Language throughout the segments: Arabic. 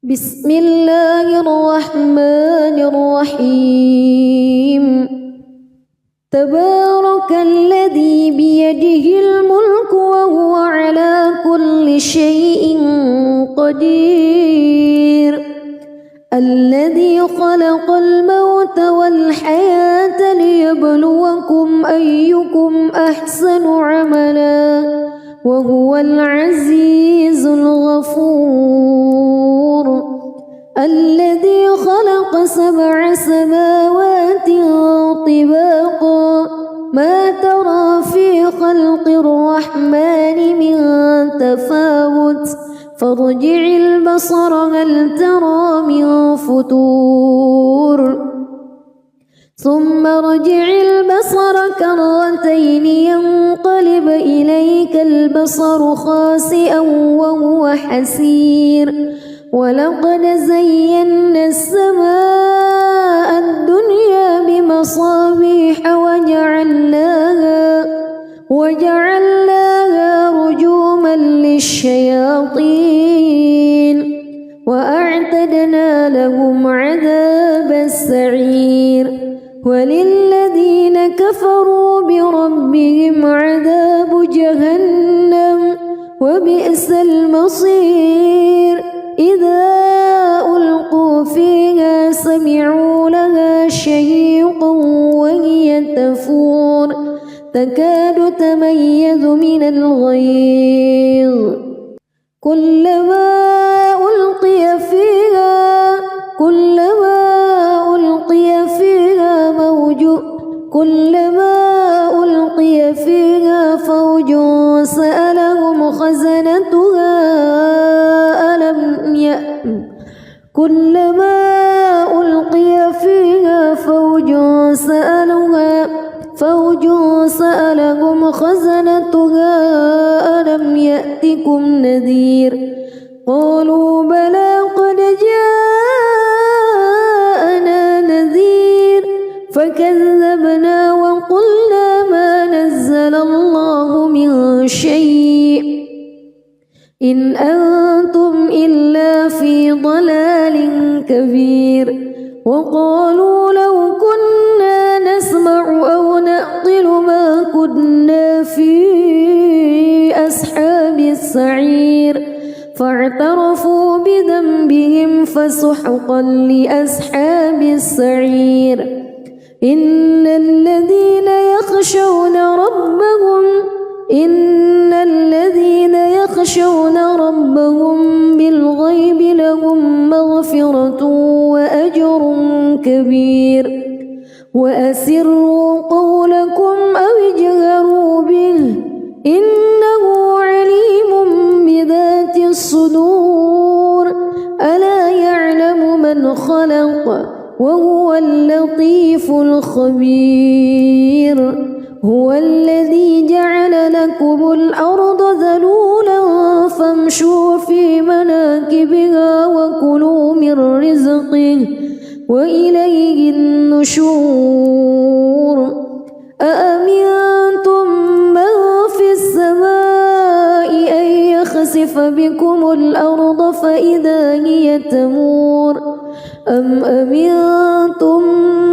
بسم الله الرحمن الرحيم تبارك الذي بيده الملك وهو على كل شيء قدير الذي خلق الموت والحياة ليبلوكم أيكم أحسن عملا وهو العزيز الغفور الذي خلق 7 سماوات طباقا ما ترى في خلق الرحمن من تفاوت فارجع البصر هل ترى من فتور ثم ارجع البصر كرتين ينقلب إليك البصر خاسئا وهو حسير ولقد زينا السماء الدنيا بمصابيح وجعلناها رجوما للشياطين وأعتدنا لهم عذاب السعير وللذين كفروا بربهم عذاب جهنم وبئس المصير إذا ألقوا فيها سمعوا لها شهيقا وهي تفور تكاد تميز من الغيظ كلما ألقي فيها فوج سألهم خزنتها ألم يأتكم نذير قالوا بلى قد جاءنا نذير فكذبنا وقلنا ما نزل الله من شيء إن أنتم إلا في ضلال كبير وقالوا لو كنا نسمع أو نعقل ما كنا في أصحاب السعير فاعترفوا بذنبهم فسحقا لأصحاب السعير إن الذين يخشون ربهم بالغيب لهم مغفرة وأجر كبير وأسروا قولكم أو اجهروا به إنه عليم بذات الصدور ألا يعلم من خلق وهو اللطيف الخبير هو الذي جعل لكم الأرض ذلولا فامشوا في مناكبها وكلوا من رزقه وإليه النشور أأمنتم من في السماء أن يخسف بكم الأرض فإذا هي تمور أم أمنتم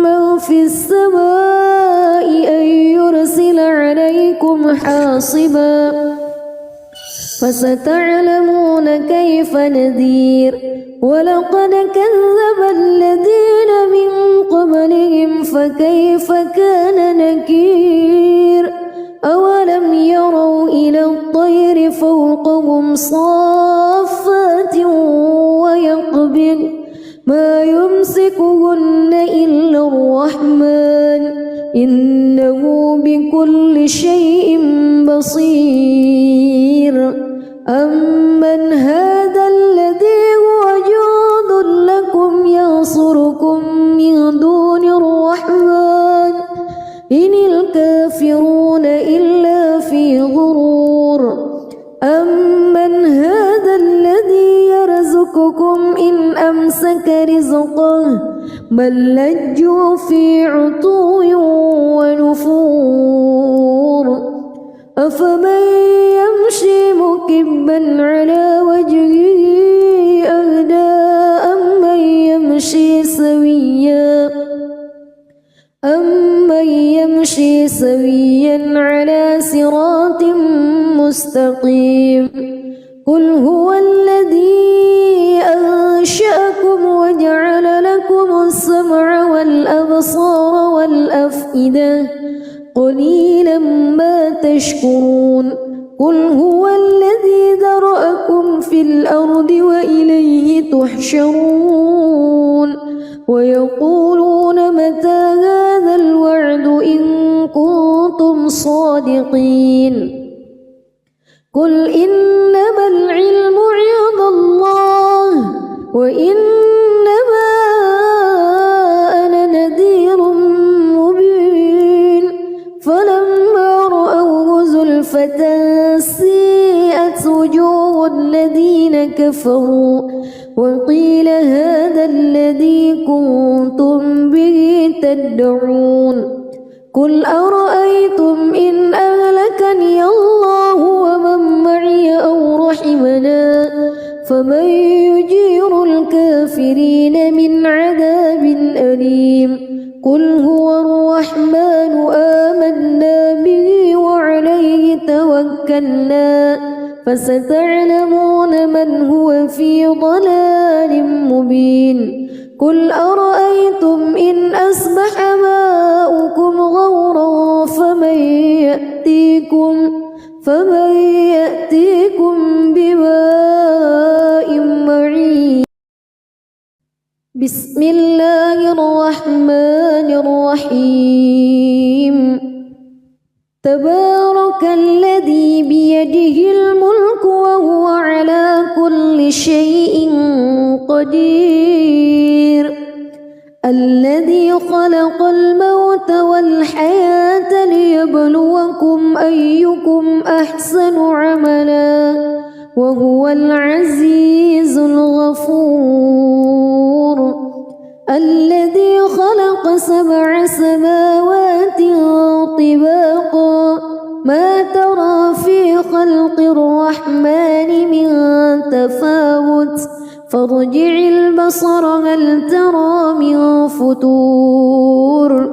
من في السماء أن يرسل عليكم حاصبا فستعلمون كيف نذير ولقد كذب الذين من قبلهم فكيف كان نكير أولم يروا إلى الطير فوقهم صافات ويقبض ما يمسكهن إلا الرحمن إنه بكل شيء بصير أمن هذا الذي هو جند لكم ينصركم من دون الرحمن إن الكافرون إلا في غرور أمن هذا الذي يرزقكم إن أمسك رزقه بل لجوا في عتو ونفور أفمن يمشي مكبا على وجهه أهدى سويا على صراط مستقيم قل هو الذي أنشأكم وجعل لكم السمع والأبصار والأفئدة قليلا ما تشكرون قل هو الذي ذرأكم في الأرض وإليه تحشرون ويقولون متى هذا الوعد إن كنتم صادقين قل إنما العلم عند الله وإنما أنا نذير مبين فلما رأوه زلفة سيئت وجوه الذين كفروا وقيل هذا الذي كنتم به تدعون قل أرأيتم إن أهلكني الله ومن معي أو رحمنا فمن يجير الكافرين من عذاب أليم قل هو الرحمن آمنا به وعليه توكلنا فستعلمون من هو في ضلال مبين قل أرأيتم إن أصبح ماؤكم غورا فمن يأتيكم بماء معين بسم الله الرحمن الرحيم تبارك الذي بيده الملك وهو على كل شيء قدير الذي خلق الموت والحياة ليبلوكم أيكم أحسن عملا وهو العزيز الغفور الذي خلق 7 سماوات طباقا ما ترى في خلق الرحمن من تفاوت فارجع البصر هل ترى من فطور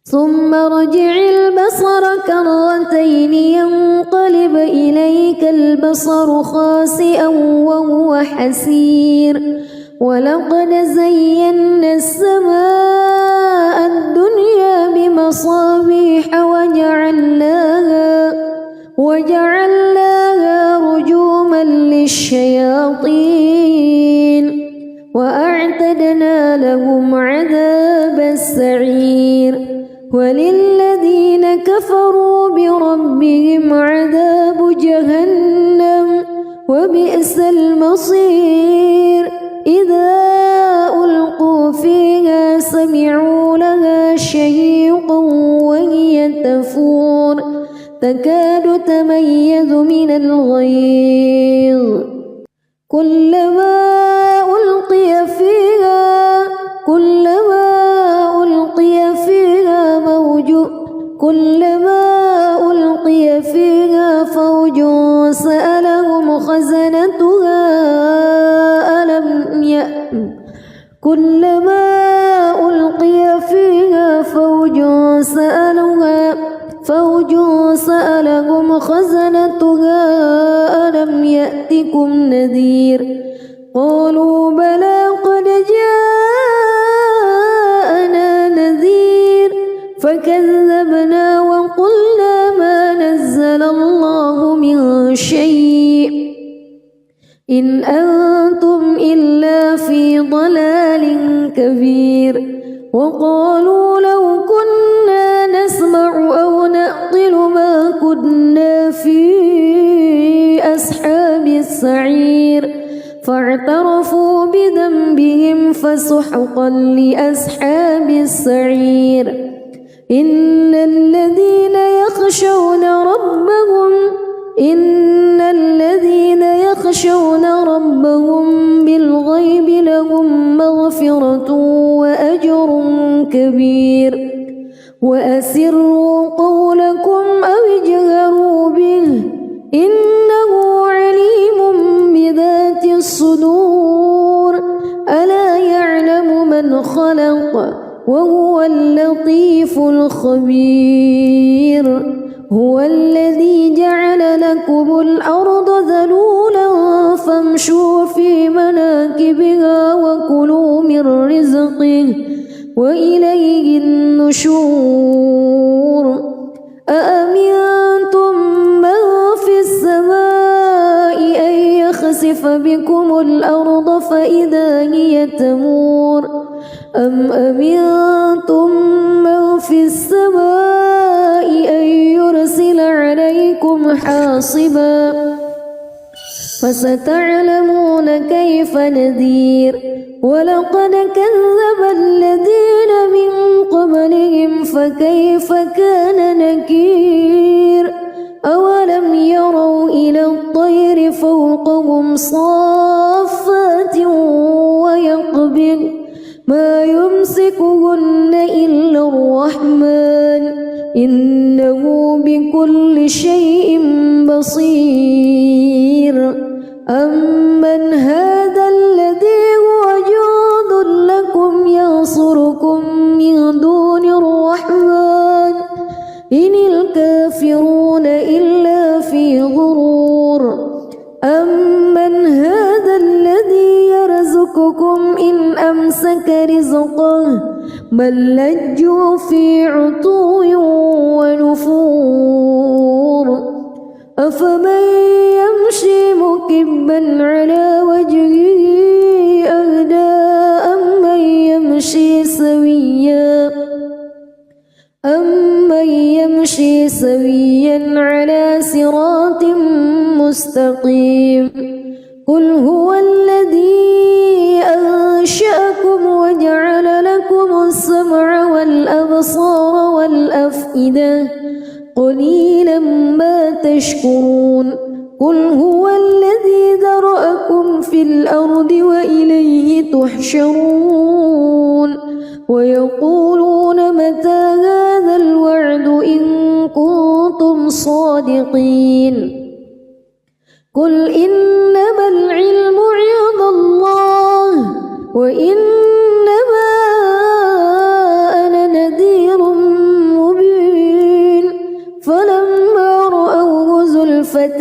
ثم ارجع البصر كرتين ينقلب إليك البصر خاسئا وهو حسير ولقد زينا السماء الدنيا بمصابيح وجعلناها رجوما للشياطين وأعتدنا لهم عذاب السعير وللذين كفروا بربهم عذاب جهنم وبئس المصير إذا ألقوا فيها سمعوا لها شهيقا وهي تفور تكاد تميز من الغيظ كلما ألقي فيها فوج سألهم خزنتها كلما ألقي فيها فوج سألهم خزنتها ألم يأتكم نذير قالوا بلى قد جاءنا نذير فكذبنا وقلنا ما نزل الله من شيء إن أنتم إلا في ضلال كبير وقالوا لو كنا نسمع أو نعقل ما كنا في أصحاب السعير فاعترفوا بذنبهم فسحقا لأصحاب السعير إن الذين يخشون ربهم بالغيب لهم مغفرة وأجر كبير وأسروا قولكم أو اجهروا به إنه عليم بذات الصدور ألا يعلم من خلق وهو اللطيف الخبير هو الذي جعل لكم الأرض ذلولا فامشوا في مناكبها وكلوا من رزقه وإليه النشور أأمنتم من في السماء أن يخسف بكم الأرض فإذا هي تمور أم أمنتم من في السماء أن يرسل عليكم حاصبا فستعلمون كيف نذير ولقد كذب الذين من قبلهم فكيف كان نكير أولم يروا إلى الطير فوقهم صافات ويقبض ما يمسكهن إلا الرحمن إنه بكل شيء بصير أمن هذا الذي هو جند لكم ينصركم من دون الرحمن إن الكافرون إلا في غرور أمن هذا الذي يرزقكم إن أمسك رزقه بل لجوا في عتو ونفور أفمن يمشي مكبا على وجهه أهدى أمن يمشي سويا على صراط مستقيم قل هو الذي أنشأكم وجعل لكم السمع والأبصار والأفئدة قليلا ما تشكرون قل هو الذي ذرأكم في الأرض وإليه تحشرون ويقولون متى هذا الوعد إن كنتم صادقين قل إنما العلم عند الله وإنما أنا نذير مبين فلما رأوه زلفة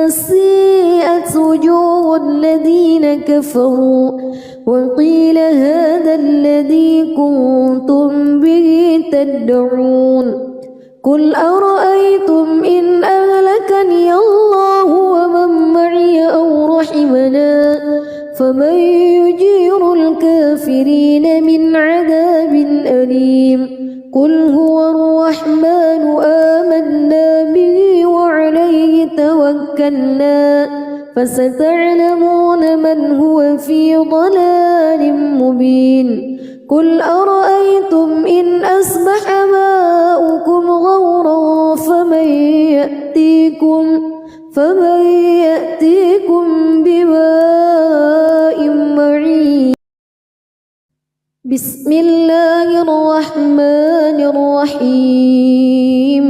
سيئت وجوه الذين كفروا وقيل هذا الذي كنتم به تدعون قل أرأيتم إن أهلكني الله ومن معي أو رحمنا فمن يجير الكافرين من عذاب أليم قل هو الرحمن آمنا به وعليه توكلنا فستعلمون من هو في ضلال مبين قل أرأيتم إن أصبح ماؤكم غورا فمن يأتيكم بماء معين بسم الله الرحمن الرحيم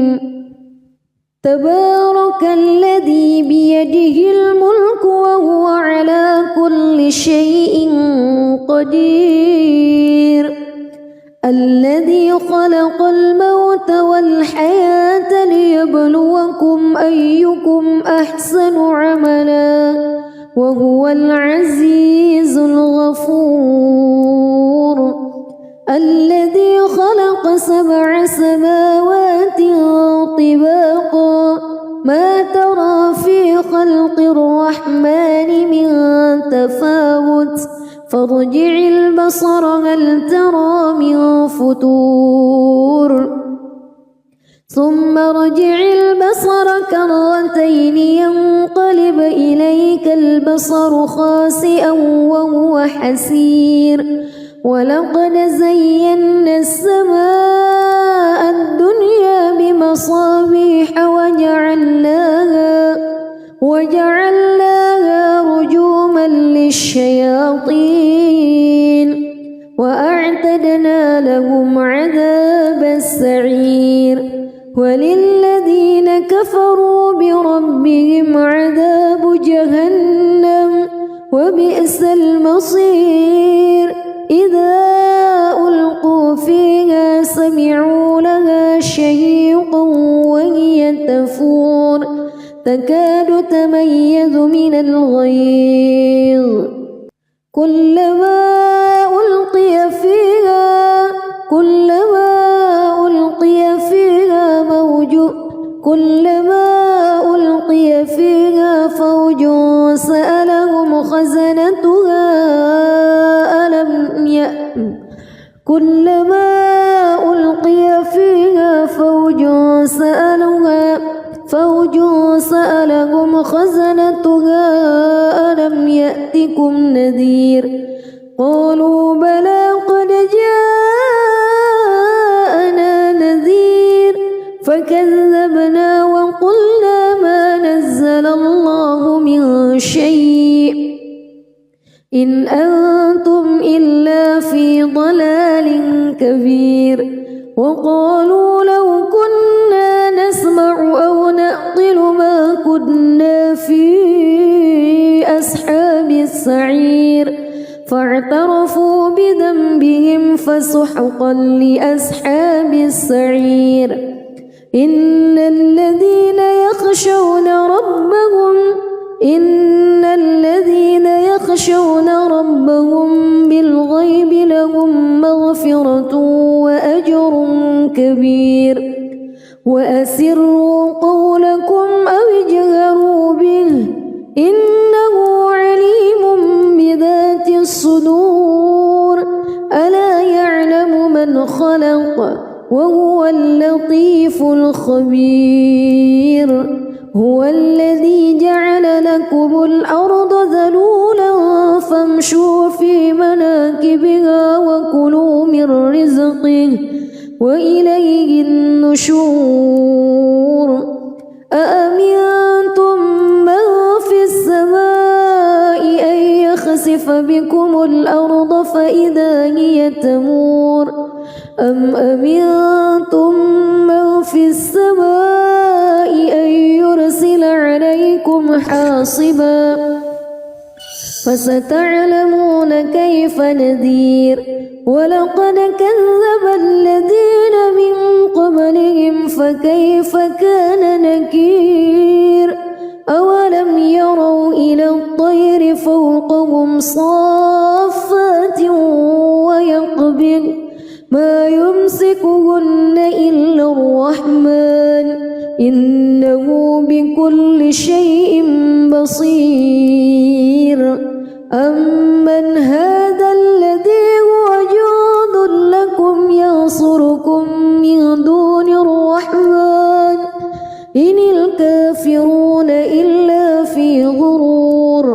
تبارك الذي بيده الملك وهو على كل شيء قدير الذي خلق الموت والحياة ليبلوكم أيكم أحسن عملا وهو العزيز الغفور الذي خلق 7 سماوات طباقا ما ترى في خلق الرحمن من تفاوت فارجع البصر هل ترى من فتور ثم ارجع البصر كرتين ينقلب إليك البصر خاسئا وهو حسير ولقد زينا السماء الدنيا بمصابيح وجعلناها رجوما للشياطين وأعتدنا لهم عذاب السعير وللذين كفروا بربهم عذاب جهنم وبئس المصير إذا ألقوا فيها من الغيظ كلما ألقي فيها فوج سألهم خزنتها ألم يأتكم نذير قالوا بلى قد جاءنا نذير فكذبنا وقلنا ما نزل الله من شيء إن أنتم إلا في ضلال كبير وقالوا لو كنا نسمع أو نعقل ما كنا في أصحاب السعير فاعترفوا بذنبهم فسحقا لأصحاب السعير إن الذين يخشون ربهم بالغيب لهم مغفرة وأجر كبير وأسروا قولكم أو اجهروا به إنه عليم بذات الصدور ألا يعلم من خلق وهو اللطيف الخبير هو الذي جعل لكم الأرض ذلولا فامشوا في مناكبها وكلوا من رزقه وإليه النشور أأمنتم من في السماء أن يخسف بكم الأرض فإذا هي تمور أم أمنتم من في السماء أن يرسل عليكم حاصبا فستعلمون كيف نذير ولقد كذب الذين من قبلهم فكيف كان نكير أولم يروا إلى الطير فوقهم صافات ويقبض ما يمسكهن إلا الرحمن إنه بكل شيء بصير أمن هذا الذي هو جند لكم ينصركم من دون الرحمن إن الكافرون إلا في غرور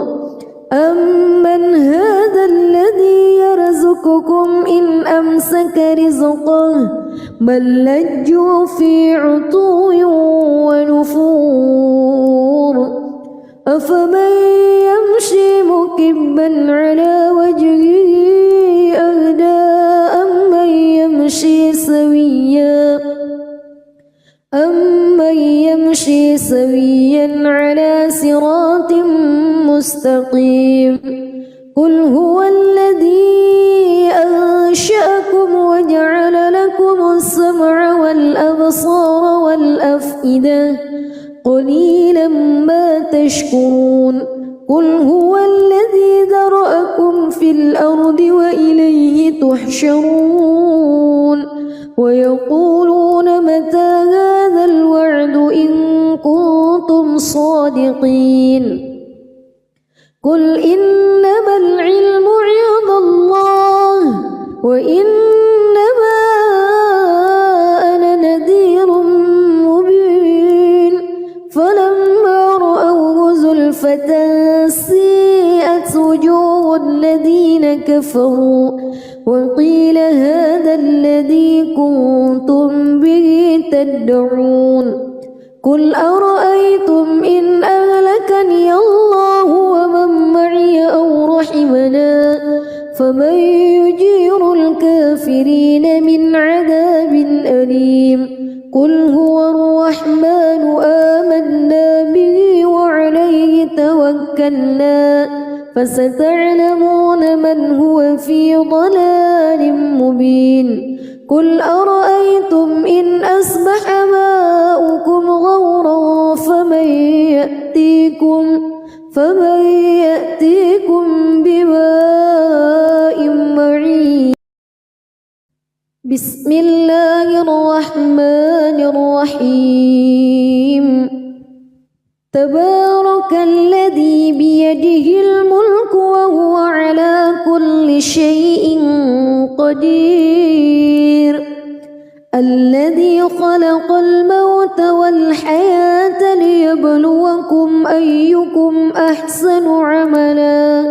أمن هذا الذي يرزقكم إن أمسك رزقه بل لجوا في عتو ونفور أفمن يمشي مكبا على وجهه أهدى أمن يمشي سويا على صراط مستقيم قل هو الذي أنشأكم وجعل لكم السمع والأبصار والأفئدة قليلا ما تشكرون قل هو الذي ذرأكم في الأرض وإليه تحشرون ويقولون متى هذا الوعد إن كنتم صادقين قل إنما العلم عند الله وإنما أنا نذير مبين فلما رأوه زلفة سيئت وجوه الذين كفروا وقيل هذا الذي كنتم به تدعون قل أرأيتم إن أهلكني الله ومن معي أو رحمنا فمن يجير الكافرين من عذاب أليم قل هو الرحمن آمنا به وعليه توكلنا فستعلمون من هو في ضلال مبين قل أرأيتم إن أصبح ماؤكم غورا فمن يأتيكم بماء معين. بسم الله الرحمن الرحيم. تبارك الذي بيده الملك وهو على كل شيء قدير. الذي خلق الموت والحياة ليبلوكم أيكم أحسن عملا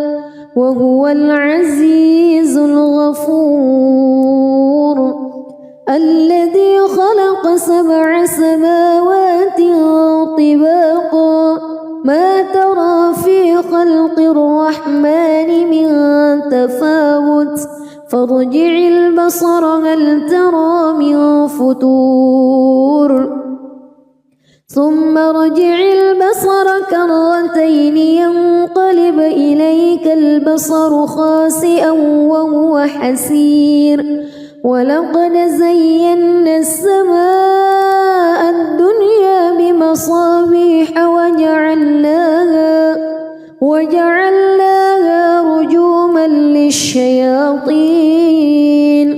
وهو العزيز الغفور. الذي خلق 7 سماوات طباقا ما ترى في خلق الرحمن من تفاوت فارجع البصر هل ترى من فطور ثم ارجع البصر كرتين ينقلب إليك البصر خاسئا وهو حسير. ولقد زينا السماء الدنيا بمصابيح وجعلناها رجوما للشياطين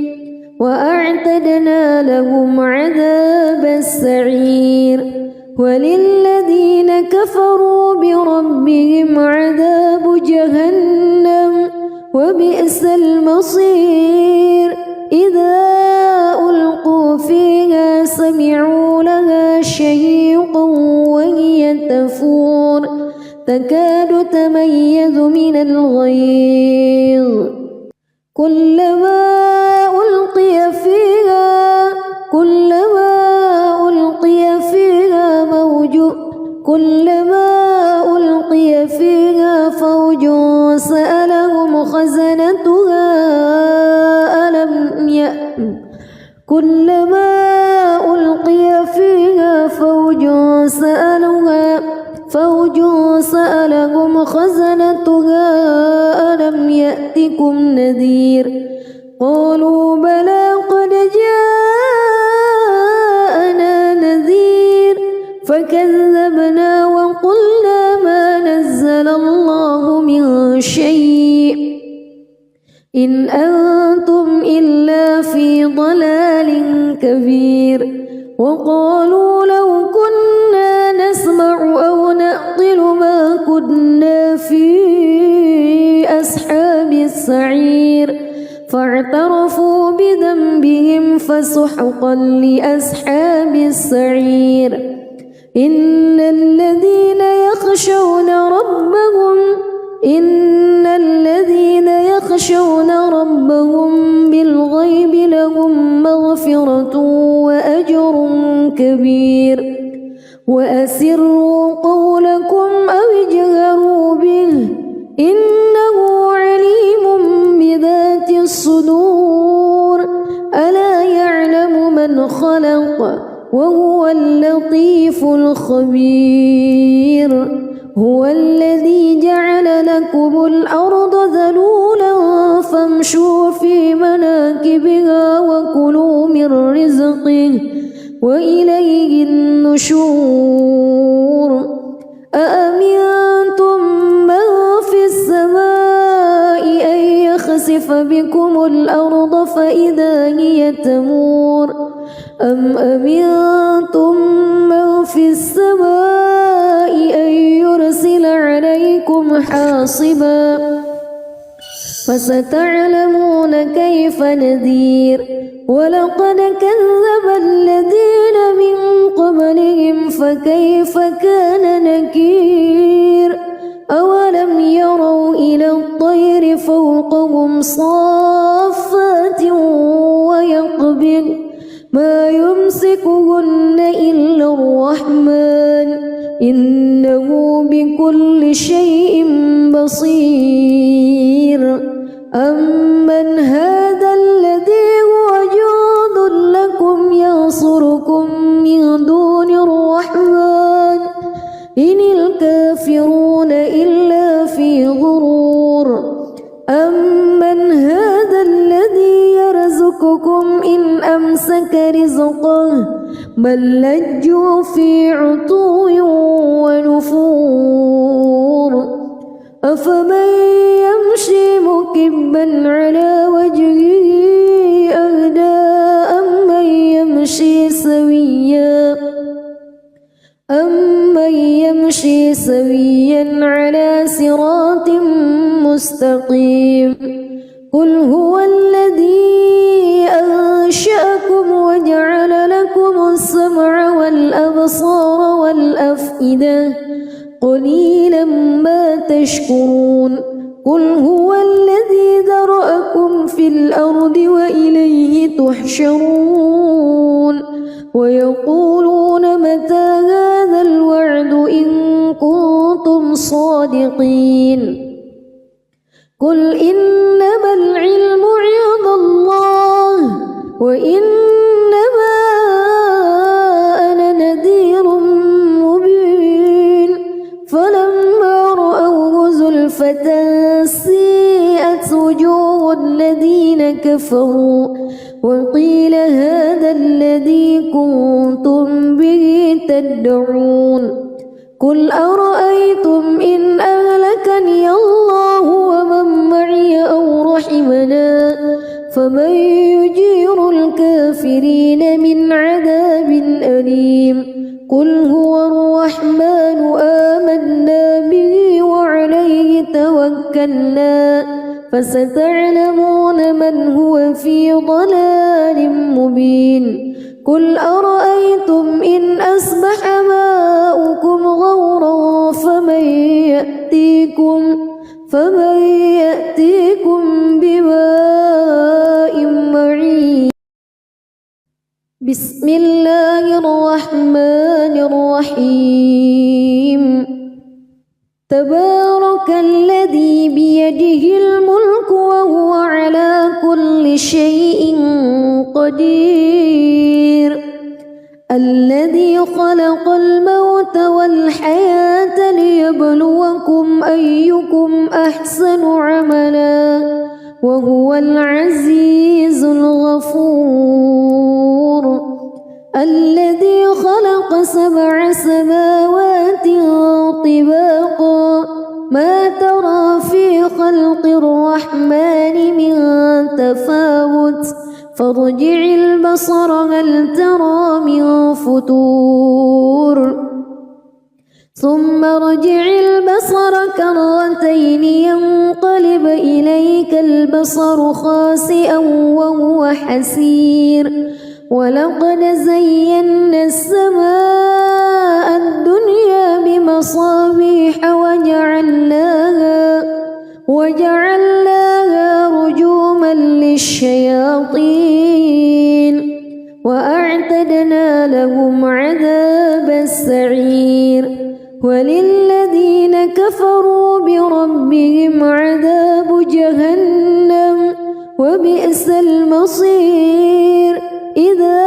وأعتدنا لهم عذاب السعير. وللذين كفروا بربهم عذاب جهنم وبئس المصير. إذا ألقوا فيها سمعوا لها شهيقا وهي تفور تكاد تميز من الغيظ. كلما ألقي فيها فوج سألهم خزنتها ألم يأتكم نذير. قالوا بلى قد جاءنا نذير فكذبنا وقلنا ما نزل الله من شيء إن أنتم إلا في ضلال كبير. وقالوا لو كنا نسمع أو نعقل ما كنا في أصحاب السعير فاعترفوا بذنبهم فسحقا لأصحاب السعير. إن الذين يخشون ربهم بالغيب لهم مغفرة وأجر كبير. وأسروا قولكم أو اجهروا به إنه عليم بذات الصدور. ألا يعلم من خلق وهو اللطيف الخبير. هو الذي جعل لكم الأرض ذلولا فامشوا في مناكبها وكلوا من رزقه وإليه النشور. أأمنتم من في السماء أن يخسف بكم الأرض فإذا هي تمور أم أمنتم من في السماء أن يرسل عليكم حاصبا فستعلمون كيف نذير. ولقد كذب الذين من قبلهم فكيف كان نكير. أولم يروا إلى الطير فوقهم صافات ويقبض ما يمسكهن إلا الرحمن إنه بكل شيء بصير. أمن هذا الذي هو جند لكم ينصركم من دون الرحمن إن الكافرون إلا في غرور. أمن هذا الذي يرزقكم إن أمسك رزقه بل لجوا في عتو ونفور. أفمن يمشي مكبا على وجهه أهدى أمن يمشي سويا على صراط مستقيم قل هو الذي أنشأكم وجعل لكم السمع والأبصار والأفئدة قليلا ما تشكرون قل هو الذي ذرأكم في الأرض وإليه تحشرون ويقولون متى هذا الوعد إن كنتم صادقين قل إنما العلم عند الله وإنما أنا نذير مبين فلما رأوه زلفة سيئت وجوه الذين كفروا وقيل هذا الذي كنتم به تدعون قل أرأيتم إن أهلكني الله ومن معي أو رحمنا فمن يجير الكافرين من عذاب أليم قل هو الرحمن آمنا به وعليه توكلنا فستعلمون من هو في ضلال مبين قل أرأيتم إن أصبح ماؤكم غورا فمن يأتيكم بماء معين بسم الله الرحمن الرحيم تبارك الذي بيده الملك وهو على كل شيء قدير الذي خلق الموت والحياة ليبلوكم أيكم أحسن عملا وهو العزيز الغفور الذي خلق 7 سماوات طباقا ما ترى في خلق الرحمن من تفاوت فارجع البصر هل ترى من فتور ثم ارجع البصر كرتين ينقلب إليك البصر خاسئا وهو حسير ولقد زينا السماء الدنيا بمصابيح وجعلناها رجوما للشياطين وأعتدنا لهم عذاب السعير وللذين كفروا بربهم عذاب جهنم وبئس المصير إذا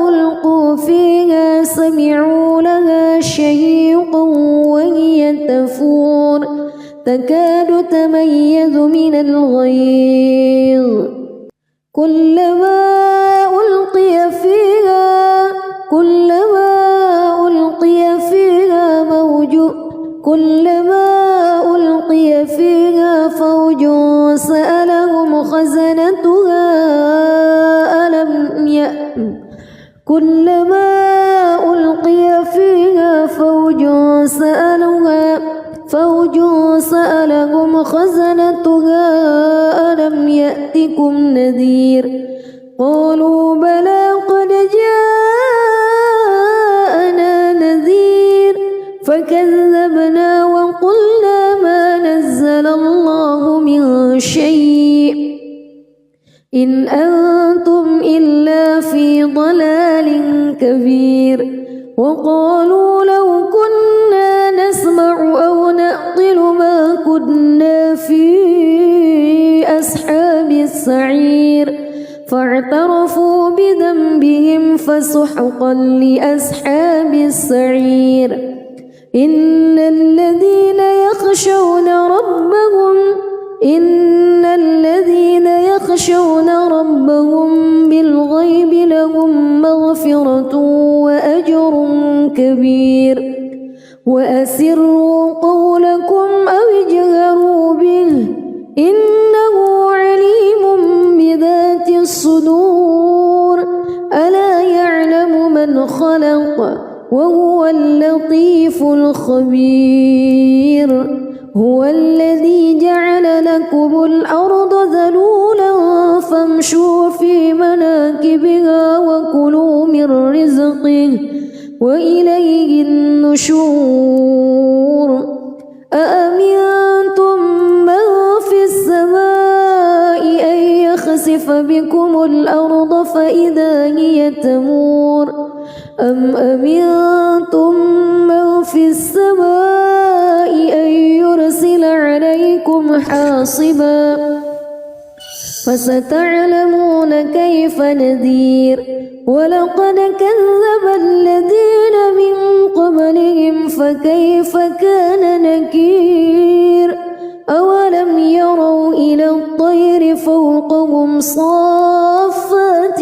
ألقوا فيها سمعوا لها شهيقا وهي تفور تكاد تميز من الغيظ كلما ألقي فيها فوج سألهم خزنتها ألم يأتكم نذير قالوا بلى قد جاءنا نذير فكذبنا وقلنا ما نزل الله من شيء إن أنتم إلا في ضلال كبير وقالوا لو كنا نسمع أو نعقل ما كنا في أصحاب السعير فاعترفوا بذنبهم فسحقا لأصحاب السعير إن الذين يخشون ربهم بالغيب لهم مغفرة وأجر كبير وأسروا قولكم أو اجهروا وهو اللطيف الخبير هو الذي جعل لكم الأرض ذلولا فامشوا في مناكبها وكلوا من رزقه وإليه النشور أأمنتم من في السماء أن يخسف بكم الأرض فإذا هي تمور أم أمنتم من في السماء أن يرسل عليكم حاصبا فستعلمون كيف نذير ولقد كذب الذين من قبلهم فكيف كان نكير أولم يروا إلى الطير فوقهم صافات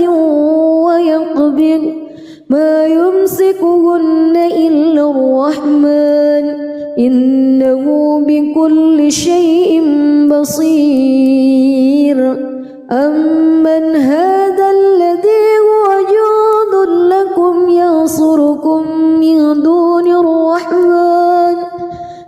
ويقبض ما يمسكهن إلا الرحمن إنه بكل شيء بصير أمن هذا الذي هو جند لكم ينصركم من دون الرحمن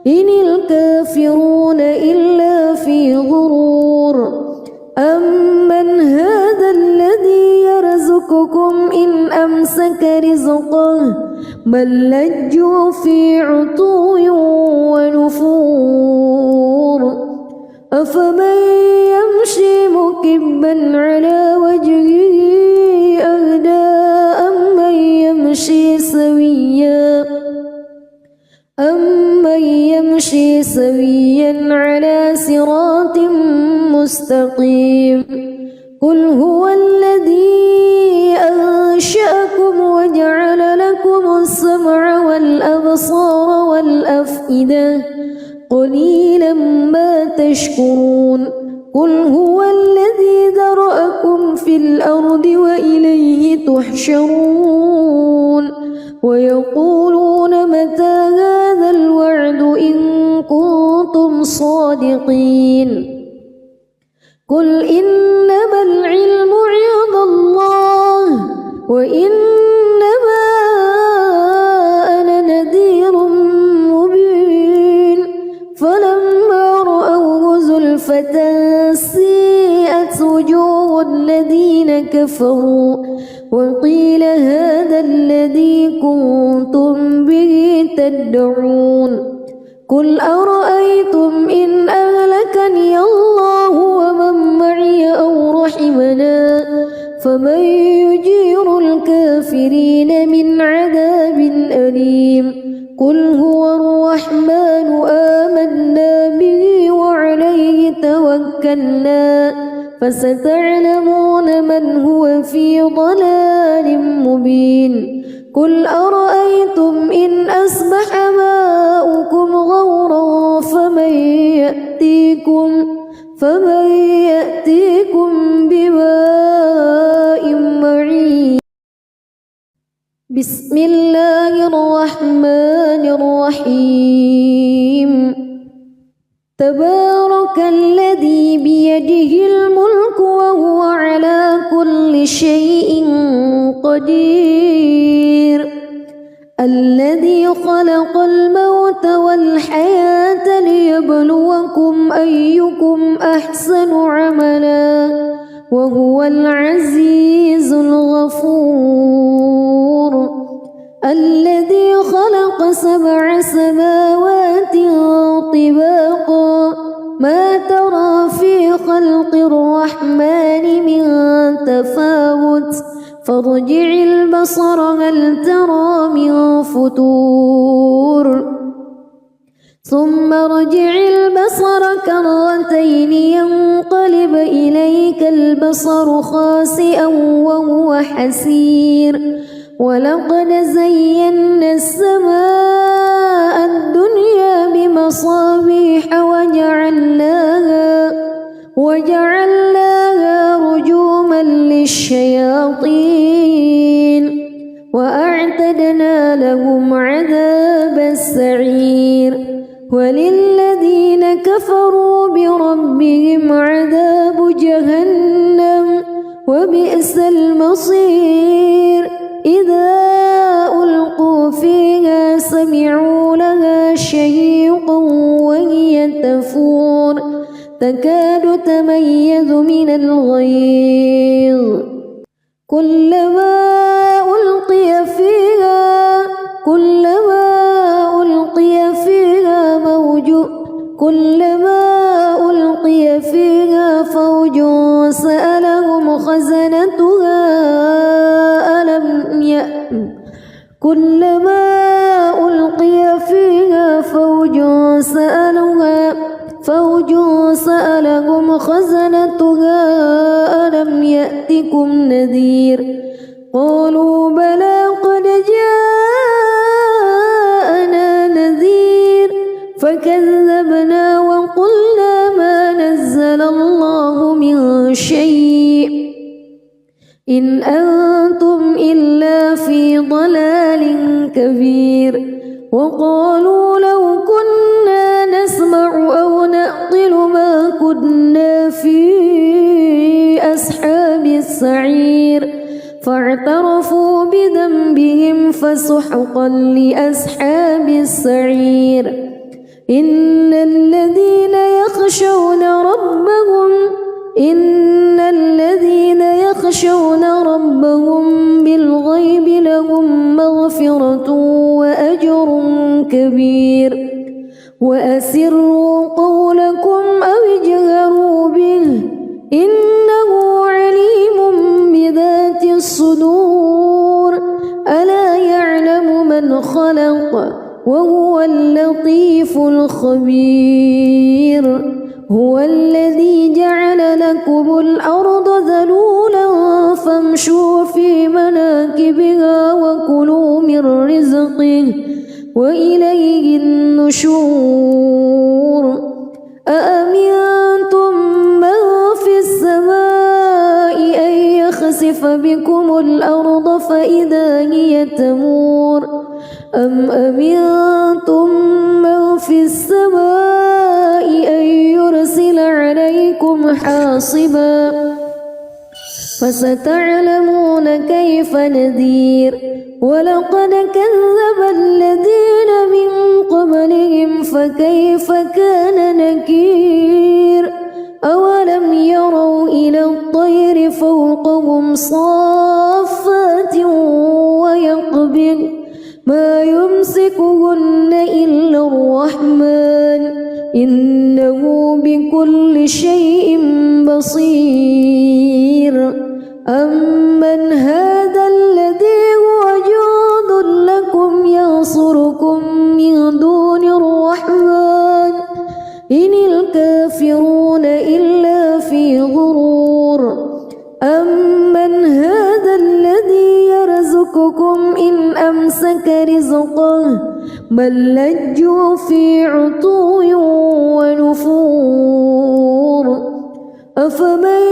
إن الكافرون إلا في غرور أمن هذا الذي يرزقكم إن أمسك رزقه بل لجوا في عتو ونفور أفمن يمشي مكبا على وجهه أهدى أمن يمشي سويا على صراط مستقيم قل هو الذي أنشأكم وجعل لكم السمع والأبصار والأفئدة قليلا ما تشكرون قل هو الذي ذرأكم في الأرض وإليه تحشرون ويقولون متى هذا الوعد إن كنتم صادقين قل إنما العلم عند الله وإنما أنا نذير مبين فلما رأوه زلفة سيئت وجوه الذين كفروا وقيل هذا الذي كنتم به تدعون قل أرأيتم إن أهلكني الله ومن معي أو رحمنا فمن يجير الكافرين من عذاب أليم قل هو الرحمن آمنا به وعليه توكلنا فستعلمون من هو في ضلال مبين قل أرأيتم إن أصبح ماؤكم غورا فمن يأتيكم بماء معين بسم الله الرحمن الرحيم تبارك الذي بيده الملك وهو على كل شيء قدير الذي خلق الموت والحياة ليبلوكم أيكم أحسن عملا وهو العزيز الغفور الذي خلق 7 سماوات طباقا ما ترى في خلق الرحمن من تفاوت فارجع البصر هل ترى من فتور ثم ارجع البصر كرتين ينقلب إليك البصر خاسئا وهو حسير ولقد زينا السماء الدنيا بمصابيح وجعلناها رجوما للشياطين وأعتدنا لهم عذاب السعير وللذين كفروا بربهم عذاب جهنم وبئس المصير إذا ألقوا فيها يتميز من الغيظ كلما ألقي فيها فوج سألهم خزنتها ألم يأتكم نذير قالوا بلى قد جاءنا نذير فكذبنا وقلنا ما نزل الله من شيء إن أنتم إلا في ضلال كبير وقالوا لو كنا نسمع أو نعقل ما كنا في أصحاب السعير فاعترفوا بذنبهم فسحقا لأصحاب السعير إن الذين يخشون ربهم بالغيب لهم مغفرة وأجر كبير وأسروا قولكم أو اجهروا به إنه عليم بذات الصدور ألا يعلم من خلق وهو اللطيف الخبير هو الذي جعل لكم الأرض ذلولا فامشوا في مناكبها وكلوا من رزقه وإليه النشور أأمنتم من في السماء أن يخسف بكم الأرض فإذا هي تمور أم أمنتم من في السماء أن يرسل عليكم حاصبا فستعلمون كيف نذير ولقد كذب الذين من قبلهم فكيف كان نكير أولم يروا إلى الطير فوقهم صافات ويقبض ما يمسكهن إلا الرحمن إنه بكل شيء بصير أمن هذا الذي هو جند لكم ينصركم من دون الرحمن إن الكافرون إلا في غرور أمن هذا الذي يرزقكم إن أمسك رزقه بل لجوا في عتو ونفور أفمن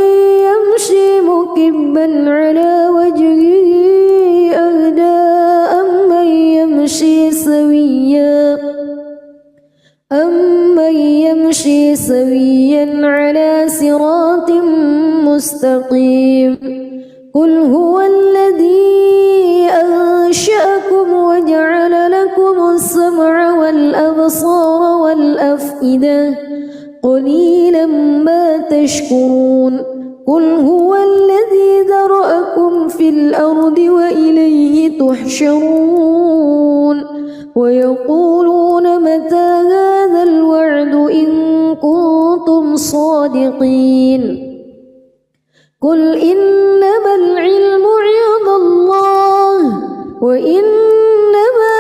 يمشي مكبا على وجهه أهدى أمن يمشي سويا على صراط مستقيم قل هو الذي أنشأكم وجعل لكم السمع والأبصار والأفئدة قليلا ما تشكرون قل هو الذي ذرأكم في الأرض وإليه تحشرون ويقولون متى هذا الوعد إن كنتم صادقين قل إنما العلم عند الله وإنما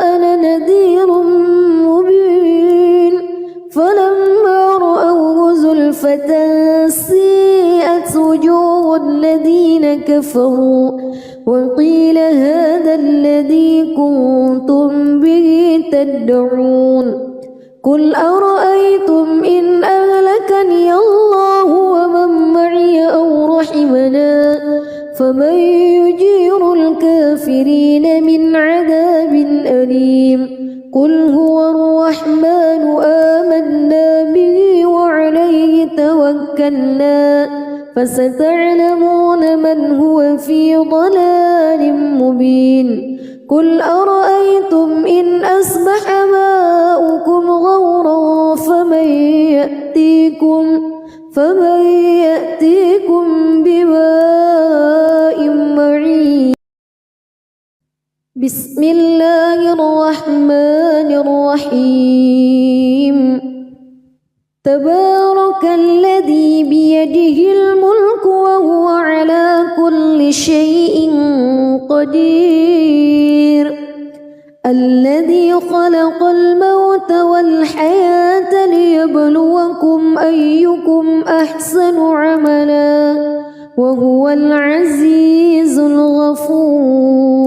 أنا نذير مبين فلما رأوه زلفة سيئت وجوه الذين كفروا وقيل هذا الذي كنتم به تدعون قل أرأيتم إن أهلكني الله ومن معي أو رحمنا فمن يجير الكافرين من عذاب أليم قل هو الرحمن آمنا به وعليه توكلنا فستعلمون من هو في ضلال مبين قل أرأيتم إن أصبح ماؤكم غورا فمن يأتيكم بكم فمن يأتيكم بماء معين. بسم الله الرحمن الرحيم. تبارك الذي بيده الملك وهو على كل شيء قدير. الذي خلق الموت والحياة ليبلوكم أيكم أحسن عملا وهو العزيز الغفور.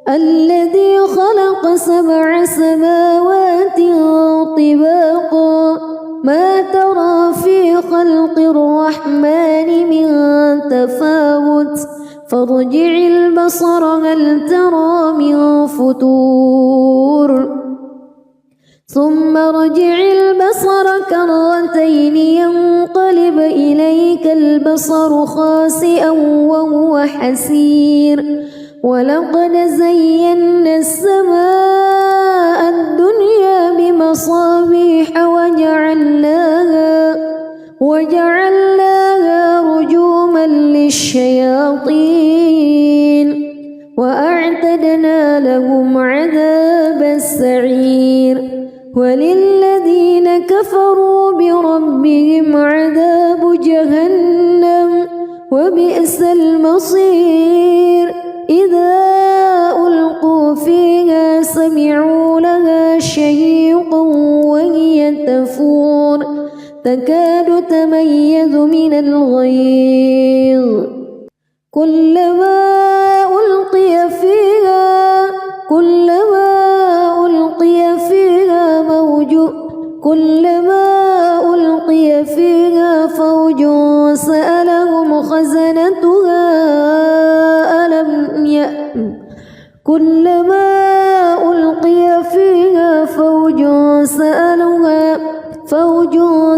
الذي خلق 7 سماوات طباقا ما ترى في خلق الرحمن من تفاوت فارجع البصر هل ترى من فتور ثم ارجع البصر كرتين ينقلب إليك البصر خاسئا وهو حسير. ولقد زينا السماء الدنيا بمصابيح وجعلناها رجوما للشياطين وأعتدنا لهم عذاب السعير. وللذين كفروا بربهم عذاب جهنم وبئس المصير. إذا ألقوا فيها سمعوا لها شهيقا وهي تفور تكاد تميز من الغيظ كلما ألقي فيها فوج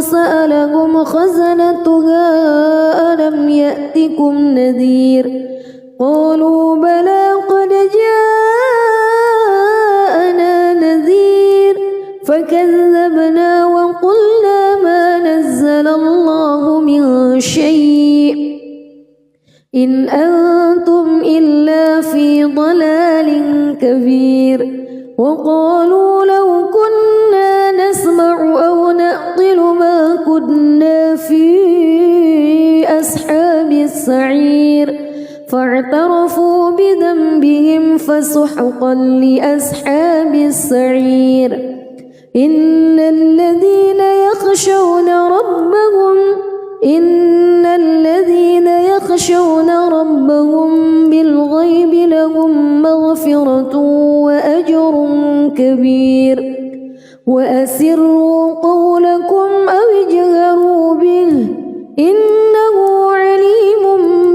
سألهم خزنتها ألم يأتكم نذير قالوا بلى قد جاءنا نذير فكذبنا وقلنا ما نزل الله من شيء إن أنتم إلا في ضلال كبير. وقالوا لو كنا نسمع أو نعقل ما كنا في أصحاب السعير فاعترفوا بذنبهم فسحقا لأصحاب السعير. إن الذين يخشون ربهم بالغيب لهم مغفرة وأجر كبير. وأسروا قولكم أو اجهروا به إنه عليم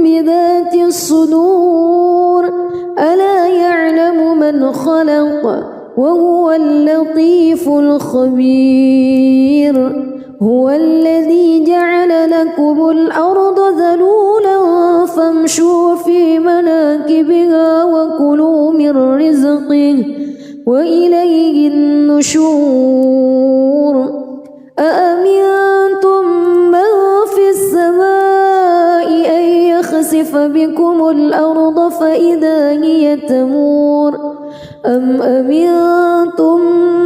بذات الصدور. ألا يعلم من خلق وهو اللطيف الخبير. هو الذي جعل لكم الأرض ذلولا فامشوا في مناكبها وكلوا من رزقه وإليه النشور. أأمنتم من في السماء أن يخسف بكم الأرض فإذا هي تمور أم أمنتم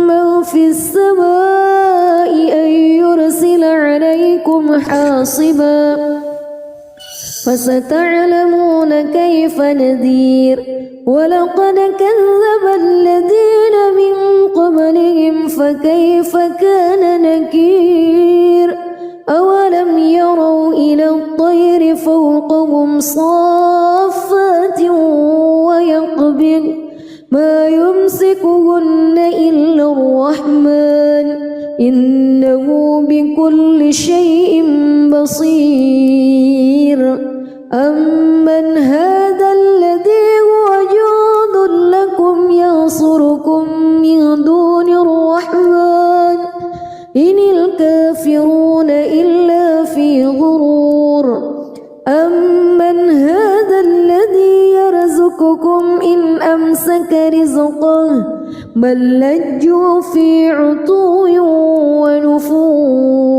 من في السماء أن يرسل عليكم حاصبا فستعلمون كيف نذير. ولقد كذب الذين من قبلهم فكيف كان نكير. أولم يروا إلى الطير فوقهم صافات ويقبض ما يمسكهن إلا الرحمن إنه بكل شيء بصير. أمن هذا الذي هو جند لكم ينصركم من دون الرحمن إن الكافرون إلا في غرور. أمن هذا الذي يرزقكم إن أمسك رزقه بل لجوا في عتو ونفور.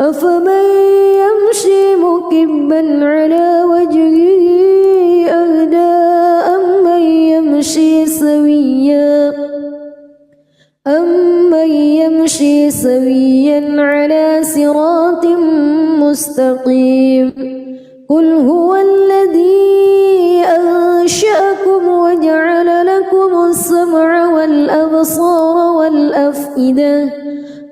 أفمن يمشي مكبا على وجهه أهدى أمن يمشي سويا على صراط مستقيم قل هو الذي أنشأكم وجعل لكم السمع والأبصار والأفئدة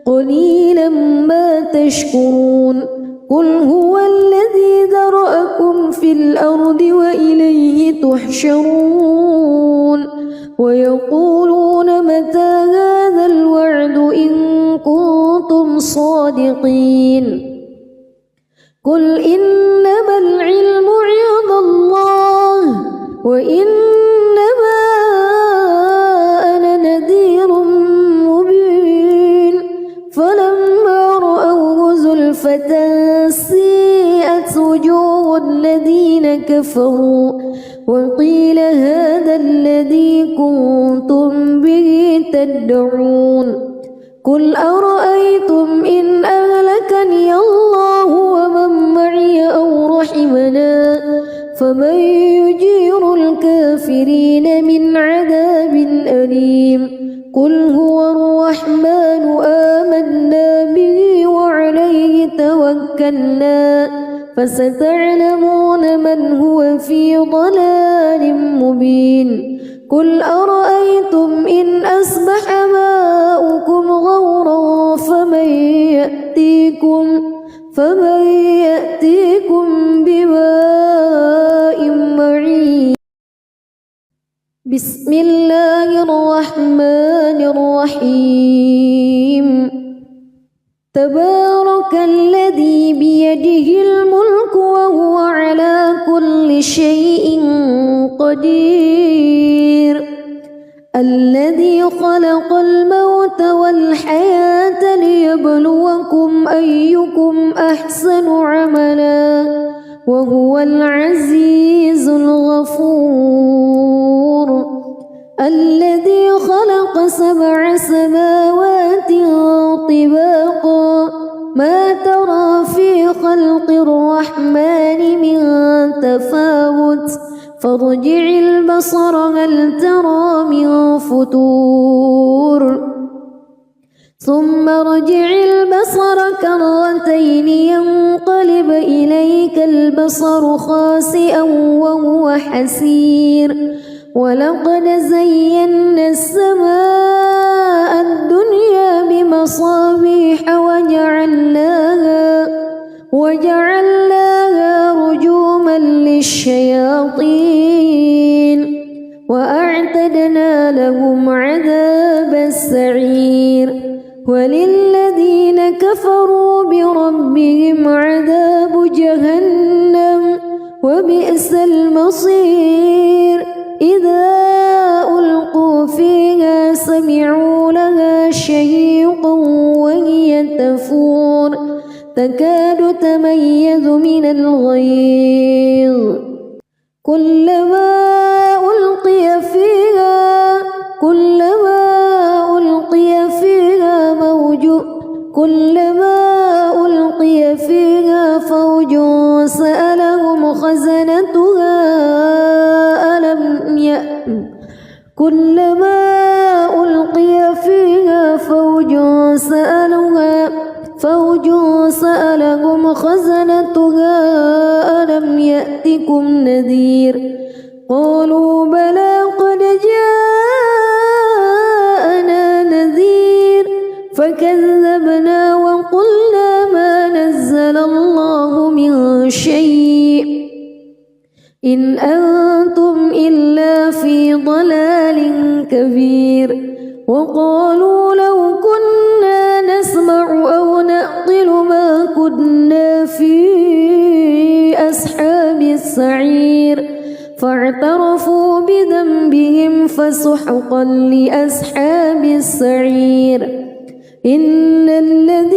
قليلا ما تشكرون قل هو الذي ذرأكم في الأرض وإليه تحشرون ويقولون متى هذا الوعد إن كنتم صادقين قل إنما العلم عند الله وإنما أنا نذير مبين فلما رأوه زلفة سيئت وجوه الذين كفروا وقيل هذا الذي كنتم به تدعون قل أرأيتم إن أهلكني الله ومن معي أو رحمنا فمن يجير الكافرين من عذاب أليم قل هو الرحمن آمنا به وعليه توكلنا فستعلمون من هو في ضلال مبين قل أرأيتم إن أصبح ماؤكم غورا فمن يأتيكم بماء معين بسم الله الرحمن الرحيم تبارك الذي بيده الملك وهو على كل شيء قدير الذي خلق الموت والحياة ليبلوكم أيكم أحسن عملا وهو العزيز الغفور الذي خلق 7 سماوات طباقا ما ترى في خلق الرحمن من تفاوت فارجع البصر هل ترى من فطور ثم ارجع البصر كرتين ينقلب إليك البصر خاسئا وهو حسير ولقد زينا السماء الدنيا بمصابيح وجعلناها رجوما للشياطين وأعتدنا لهم عذاب السعير وللذين كفروا بربهم عذاب جهنم وبئس المصير إذا ألقوا فيها سمعوا لها شهيقا وهي تفور تكاد تميز من الغيظ كلما ألقي فيها فوج سألهم خزنتها كلما ألقي فيها فوج سألهم خزنتها ألم يأتكم نذير قالوا بلى قد جاءنا نذير فكذبنا وقلنا ما نزل الله من شيء إن أنتم إلا في ضلال كبير وقالوا لو كنا نسمع أو نعقل ما كنا في أصحاب السعير فاعترفوا بذنبهم فسحقا لأصحاب السعير إن الذين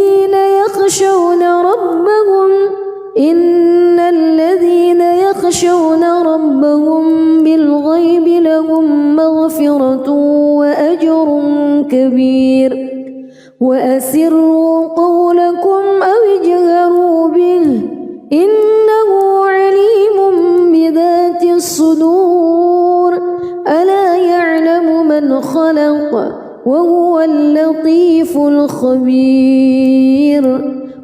يخشون ربهم بالغيب لهم مغفرة وأجر كبير وأسروا قولكم أو اجهروا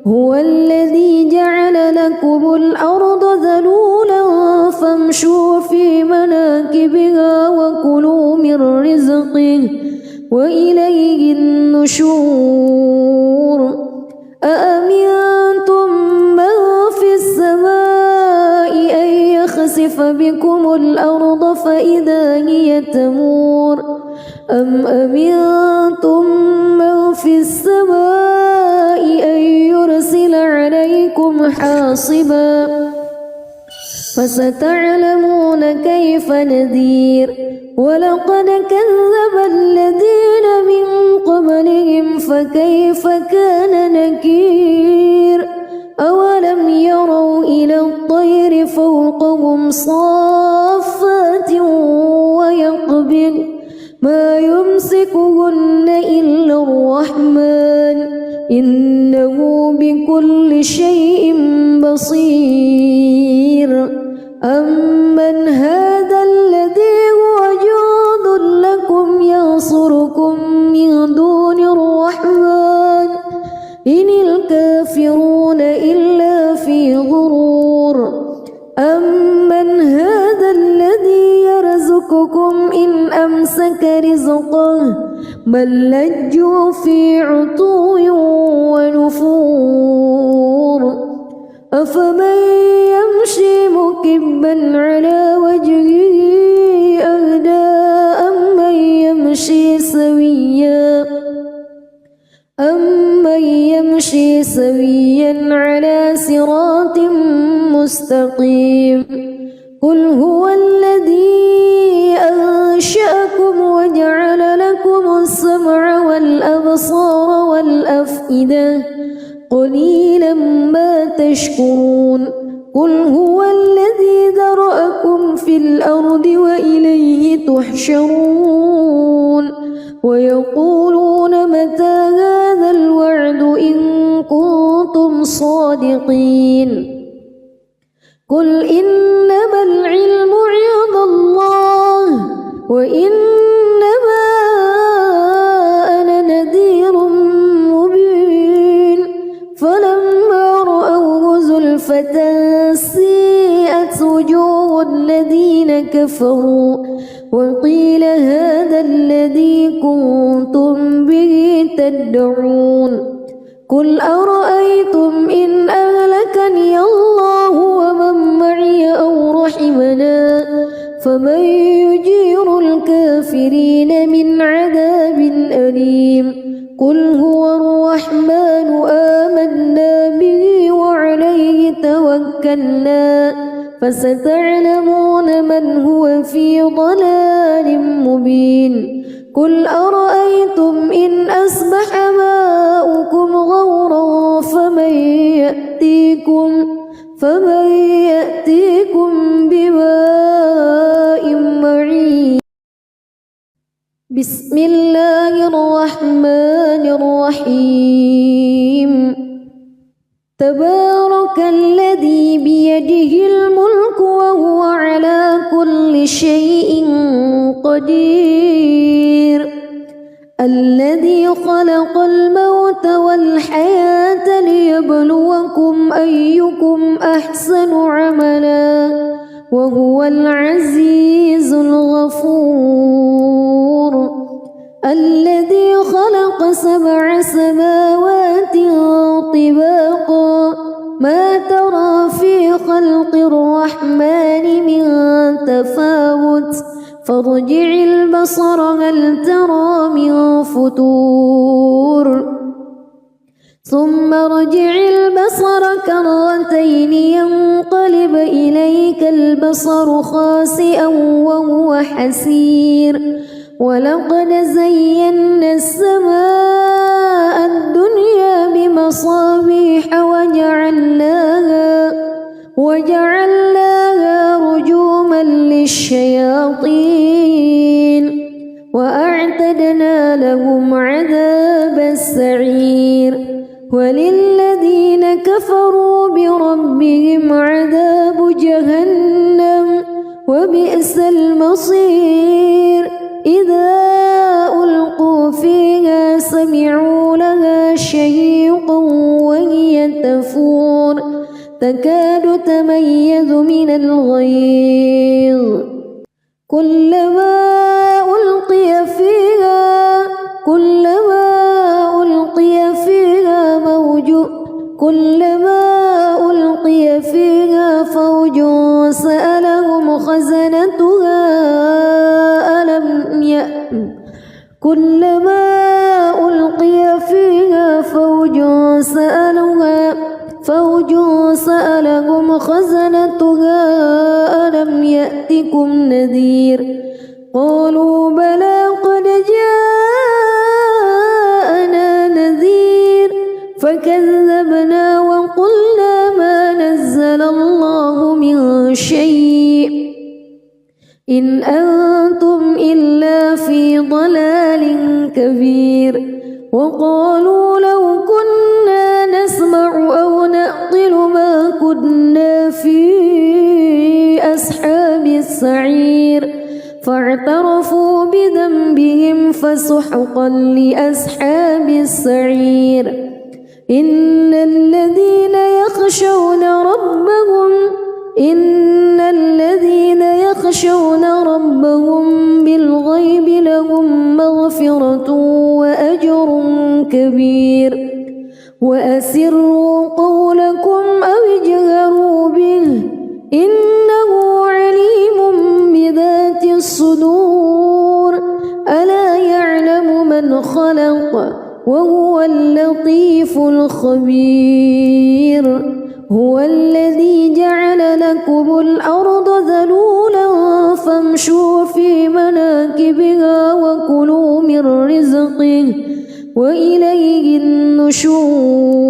هو الذي جعل لكم الأرض ذلولا فامشوا في مناكبها وكلوا من رزقه وإليه النشور أأمنتم من في السماء أن يخسف بكم الأرض فإذا هي تمور أم أمنتم من في السماء أن يرسل عليكم حاصبا فستعلمون كيف نذير ولقد كذب الذين من قبلهم فكيف كان نكير أولم يروا إلى الطير فوقهم صافات ويقبض ما يمسكهن إلا الرحمن إنه بكل شيء بصير أمن هذا الذي هو جند لكم ينصركم من دون الرحمن إن الكافرون إلا في غرور أمن هذا الذي يرزقكم إن أمسك رزقه بل لجوا في عتو ونفور أفمن يمشي مكبا على وجهه أهدى أمن يمشي سويا على صراط مستقيم قل هو الذي أنشأكم وجعل لكم السمع والأبصار والأفئدة قليلا ما تشكرون قل هو الذي ذرأكم في الأرض وإليه تحشرون ويقولون متى هذا الوعد إن كنتم صادقين قل إنما العلم عند الله وإنما أنا نذير مبين فلما رأوه زلفة سيئت وجوه الذين كفروا وقيل هذا الذي كنتم به تدعون قل أرأيتم إن أهلكني الله ومن معي أو رحمنا فمن يجير الكافرين من عذاب أليم قل هو الرحمن آمنا به وعليه توكلنا فستعلمون من هو في ضلال مبين قل أرأيتم إن أصبح ماؤكم غورا فمن يأتيكم بماء معين بسم الله الرحمن الرحيم تبارك الذي بيده الملك وهو على كل شيء قدير الذي خلق الموت والحياة ليبلوكم أيكم أحسن عملا وهو العزيز الغفور الذي خلق 7 سماوات طباقا ما ترى في خلق الرحمن من تفاوت فارجع البصر هل ترى من فتور ثم ارجع البصر كرتين ينقلب إليك البصر خاسئا وهو حسير ولقد زينا السماء الدنيا بمصابيح وجعلناها رجوما للشياطين وأعتدنا لهم عذاب السعير وللذين كفروا بربهم عذاب جهنم وبئس المصير إذا ألقوا فيها سمعوا لها شهيقا وهي تفور تكاد تميز من الغيظ كلما ألقي فيها فوج سألهم خزنتها ألم يأتكم نذير قالوا بلى قد جاءنا نذير فكذبنا وقلنا ما نزل الله من شيء إن أنتم إلا في ضلال كبير وقالوا لو كنا نسمع أو نعقل ما كنا في أصحاب السعير فاعترفوا بذنبهم فسحقا لأصحاب السعير إن الذين يخشون ربهم بالغيب لهم مغفرة وأجر كبير وأسروا قولكم أو اجهروا به إنه عليم بذات الصدور ألا يعلم من خلق وهو اللطيف الخبير هو الذي جعل لكم الأرض ذلولا فامشوا في مناكبها وكلوا من رزقه وإليه النشور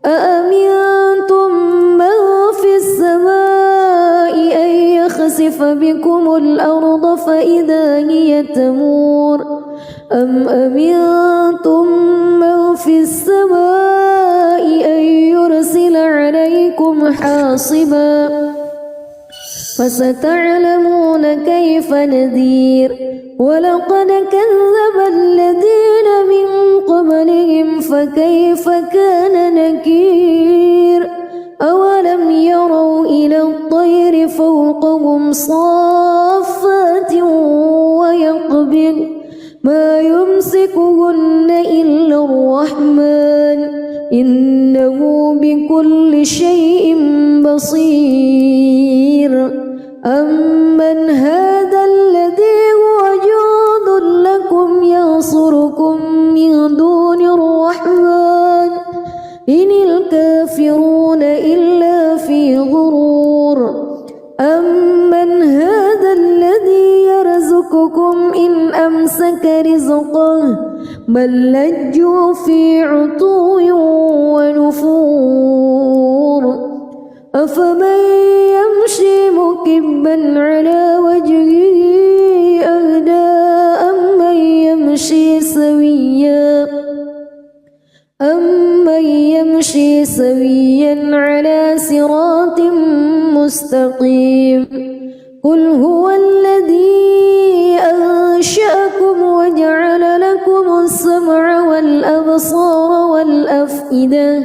أأمنتم من في السماء أن يخسف بكم الأرض فإذا هي تمور أم أمنتم من في السماء أن يرسل عليكم حاصبا فستعلمون كيف نذير ولقد كذب الذين من قبلهم فكيف كان نكير أولم يروا إلى الطير فوقهم صافات ويقبض ما يمسكهن إلا الرحمن إنه بكل شيء بصير أمن هذا الذي هو جند لكم ينصركم من دون الرحمن إن الكافرون إلا في غرور أمن هذا الذي يرزقكم إن أمسك رزقه بل لجوا في عتو ونفور أفمن يمشي مكبا على وجهه أهدى أمن يمشي سويا على صراط مستقيم قل هو الذي أنشأكم وجعل لكم السمع والأبصار والأفئدة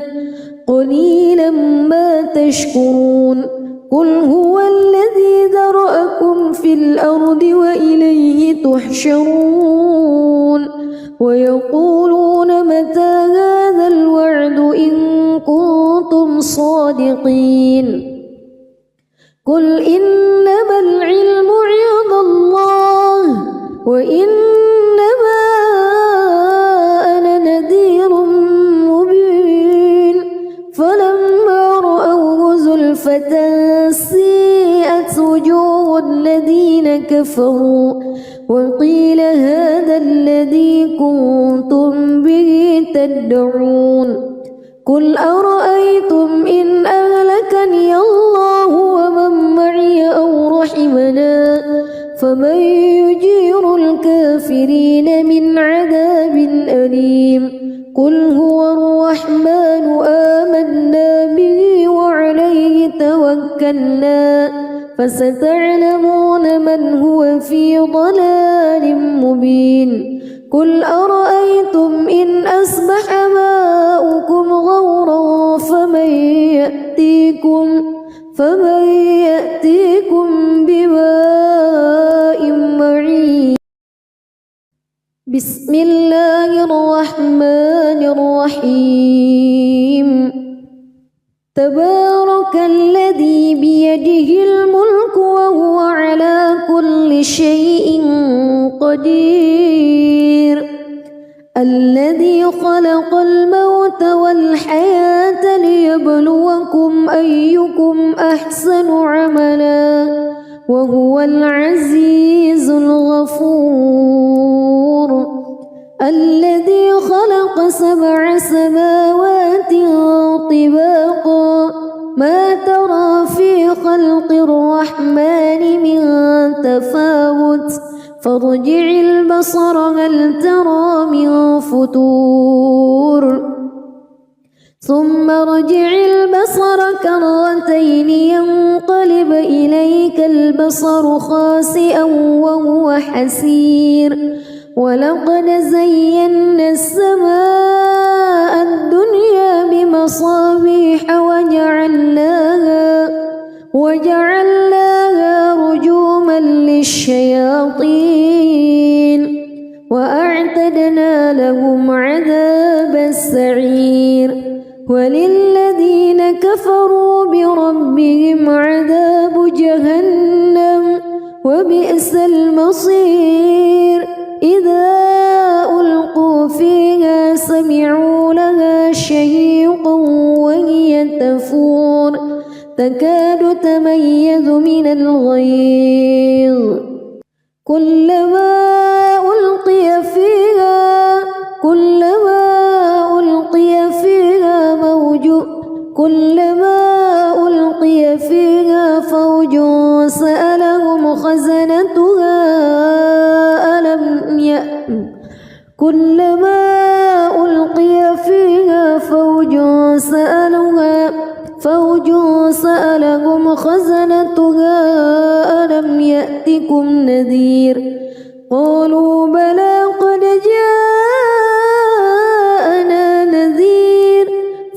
قليلا ما تشكرون قل هو الذي ذرأكم في الأرض وإليه تحشرون ويقولون متى هذا الوعد إن كنتم صادقين قل إنما العلم عند الله وإنما أنا نذير مبين فلما رأوه زلفة سيئت وجوه الذين كفروا وقيل هذا الذي كنتم به تدعون قل أرأيتم إن أهلكني الله ومن معي أو رحمنا فمن يجير الكافرين من عذاب أليم قل هو الرحمن آمنا به وعليه توكلنا فستعلمون من هو في ضلال مبين قل أرأيتم إن أصبح ماؤكم غورا فمن يأتيكم بماء معين. بسم الله الرحمن الرحيم. تبارك الذي بيده الملك وهو على كل شيء قدير. الذي خلق الموت والحياة ليبلوكم أيكم أحسن عملا وهو العزيز الغفور. الذي خلق 7 سماوات طباقا ما ترى في خلق الرحمن من تفاوت فارجع البصر هل ترى من فطور ثم ارجع البصر كرتين ينقلب إليك البصر خاسئا وهو حسير. ولقد زينا السماء الدنيا بمصابيح وجعلناها رجوما للشياطين وأعتدنا لهم عذاب السعير. وللذين كفروا بربهم عذاب جهنم وبئس المصير. إذا ألقوا فيها سمعوا لها شهيقا وهي تفور تكاد تميز من الغيظ. كلما ألقي فيها فوج سألهم خزنتها ألم يأتكم نذير. قالوا بلى قد جاءنا نذير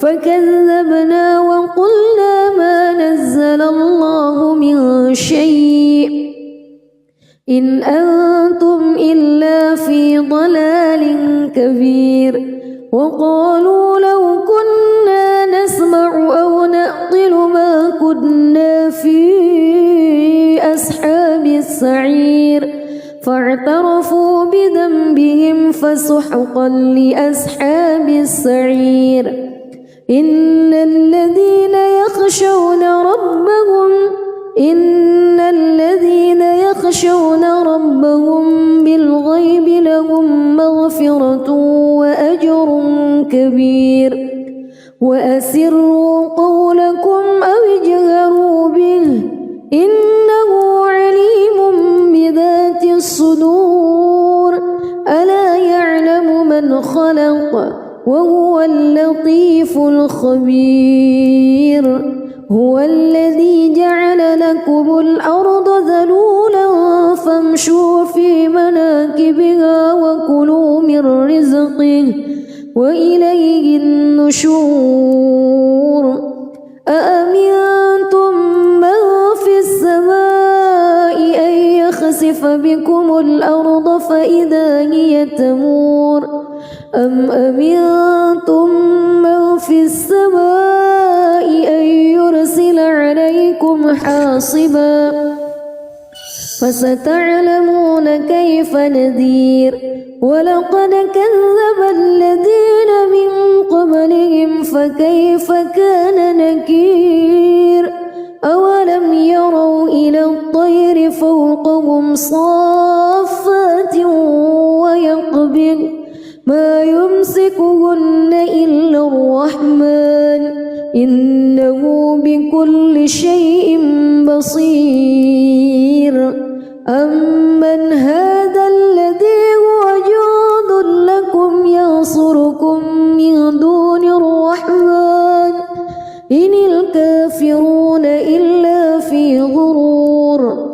فكذبنا وقلنا ما نزل الله من شيء إن أنتم إلا في ضلال كبير. وقالوا لو كنا نسمع أو نعقل ما كنا في أصحاب السعير فاعترفوا بذنبهم فسحقا لأصحاب السعير. إن الذين يخشون ربهم بالغيب لهم مغفرة وأجر كبير. وأسروا قولكم أو اجهروا به إنه عليم بذات الصدور. ألا يعلم من خلق وهو اللطيف الخبير. هو الذي جعل لكم الأرض ذلولا فامشوا في مناكبها وكلوا من رزقه وإليه النشور. أأمنتم من في السماء أن يخسف بكم الأرض فإذا هي تمور أم أمنتم من في السماء أن يرسل عليكم حاصبا فستعلمون كيف نذير. ولقد كذب الذين من قبلهم فكيف كان نكير. أولم يروا إلى الطير فوقهم صافات ويقبض ما يمسكهن إلا الرحمن إنه بكل شيء بصير. أمن هذا الذي هو جند لكم ينصركم من دون الرحمن إن الكافرون إلا في غرور.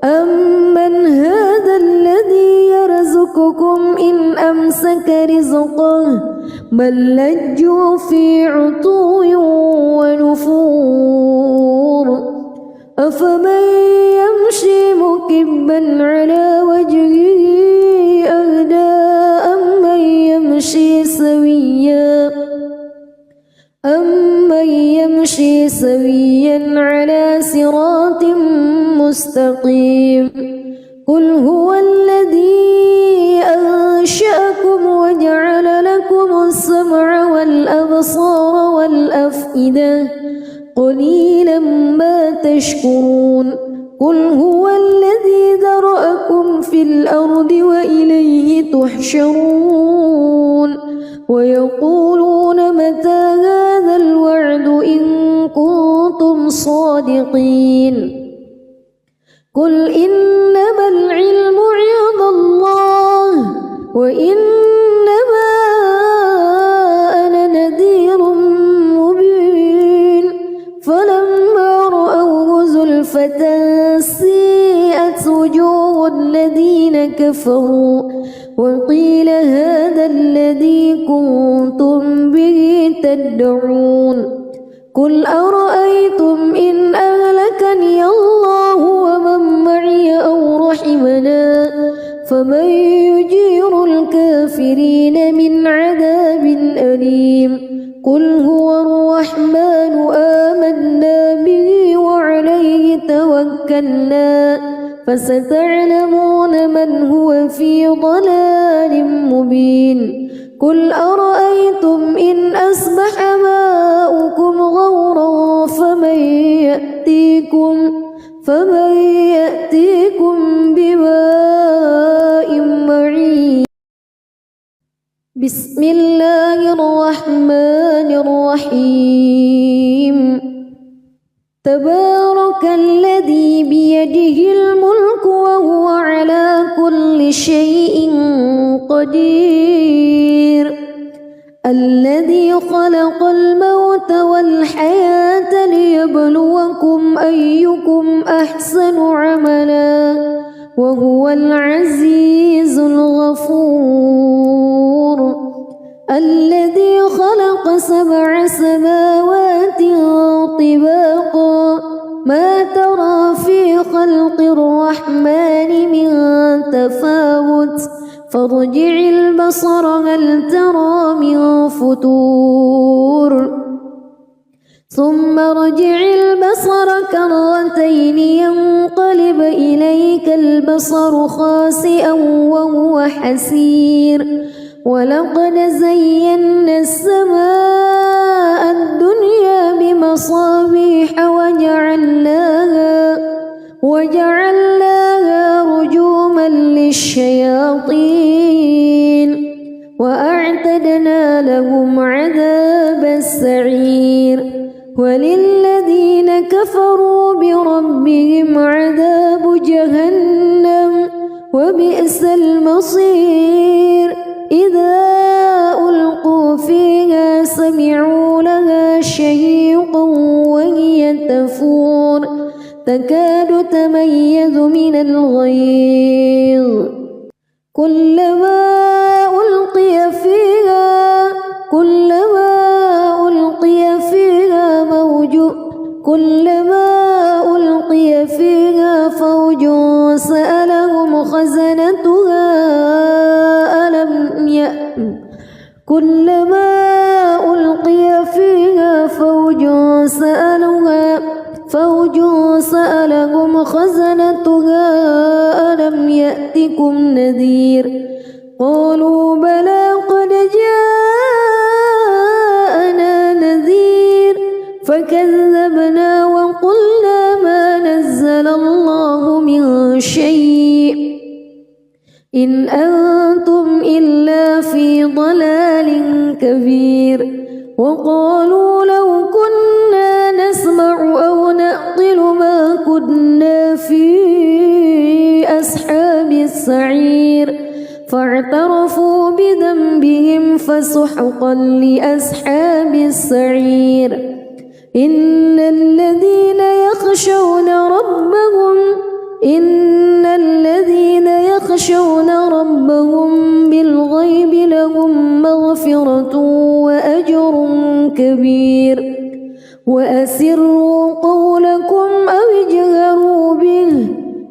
أمن هذا الذي يرزقكم إن أمسك رزقه بل لجوا في عتو ونفور. أمن يمشي سويا على صراط مستقيم قل هو الذي أنشأكم وجعل لكم السمع والأبصار والأفئدة قليلا ما تشكرون قل هو الذي ذرأكم في الأرض وإليه تحشرون ويقولون متى هذا الوعد إن كنتم صادقين قل إنما العلم عند الله وإنما أنا نذير مبين فلما رأوه زلفة سيئت وجوه الذين كفروا وقيل هذا الذي كنتم به تدعون قل أرأيتم إن أهلكني الله ومن معي أو رحمنا فمن يجير الكافرين من عذاب أليم قل هو الرحمن آمنا به وعليه توكلنا فستعلمون من هو في ضلال مبين قل أرأيتم إن أصبح ماؤكم غورا فمن يأتيكم بماء معين بسم الله الرحمن الرحيم تبارك الذي بيده الملك وهو على كل شيء قدير الذي خلق الموت والحياة ليبلوكم أيكم أحسن عملا وهو العزيز الغفور الذي خلق 7 سماوات طباقا ما ترى في خلق الرحمن من تفاوت فارجع البصر هل ترى من فتور ثم ارجع البصر كرتين ينقلب إليك البصر خاسئا وهو حسير ولقد زينا السماء الدنيا بمصابيح وجعلناها رجوما للشياطين وأعتدنا لهم عذاب السعير وللذين كفروا بربهم عذاب جهنم وبئس المصير إذا ألقوا فيها سمعوا لها شهيقا وهي تفور تكاد تميز من الغيظ كلما ألقي فيها فوج سألهم خزنتها ألم يأتكم نذير قالوا بلى قد جاءنا نذير فكذبنا وقلنا ما نزل الله من شيء إن أنتم إلا في ضلال كبير وقالوا لو كنا نسمع أو نعقل ما كنا في أصحاب السعير فاعترفوا بذنبهم فسحقا لأصحاب السعير إن الذين يخشون ربهم بالغيب لهم مغفرة وأجر كبير وأسروا قولكم أو اجهروا به